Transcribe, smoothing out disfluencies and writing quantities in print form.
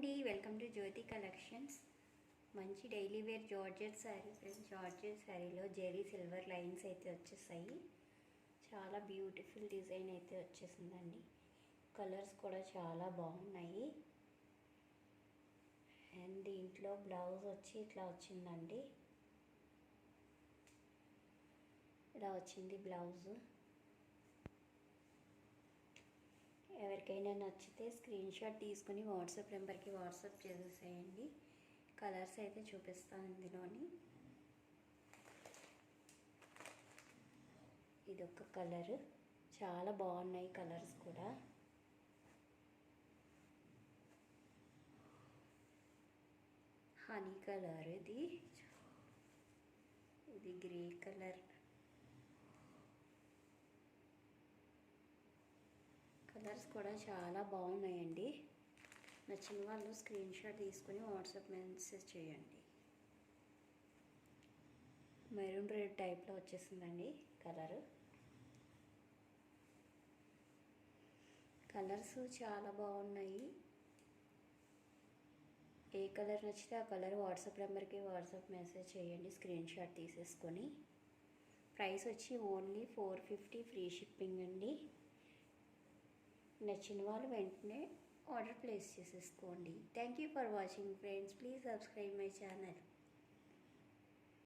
అండి, welcome to Jyothi collections. మంచి daily wear georgette sari friends. Georgette శారీలో జెరీ సిల్వర్ లైన్స్ అయితే వచ్చేసాయి. చాలా బ్యూటిఫుల్ డిజైన్ అయితే వచ్చేసిందండి. కలర్స్ కూడా చాలా బాగున్నాయి. అండ్ దీంట్లో బ్లౌజ్ వచ్చి ఇట్లా వచ్చిందండి. ఇలా వచ్చింది బ్లౌజు. ఎవరికైనా నచ్చితే స్క్రీన్ షాట్ తీసుకుని వాట్సాప్ నెంబర్కి వాట్సాప్ చేసేసేయండి. కలర్స్ అయితే చూపిస్తాను ఇందులోని. ఇదొక కలర్, చాలా బాగున్నాయి కలర్స్ కూడా. హనీ కలర్, ఇది గ్రే కలర్. కలర్స్ కూడా చాలా బాగున్నాయండి. నచ్చిన వాళ్ళు స్క్రీన్ షాట్ తీసుకుని వాట్సాప్ మెసేజ్ చేయండి. మెరూన్ రెడ్ టైప్లో వచ్చేసిందండి కలర్. కలర్స్ చాలా బాగున్నాయి. ఏ కలర్ నచ్చితే ఆ కలర్ వాట్సాప్ నెంబర్కి వాట్సాప్ మెసేజ్ చేయండి స్క్రీన్ షాట్ తీసేసుకొని. ప్రైస్ వచ్చి ఓన్లీ 450 ఫ్రీ షిప్పింగ్ అండి. నచ్చిన వాళ్ళు వెంటనే ఆర్డర్ ప్లేస్ చేసేసుకోండి. Thank you for watching friends. Please subscribe my channel.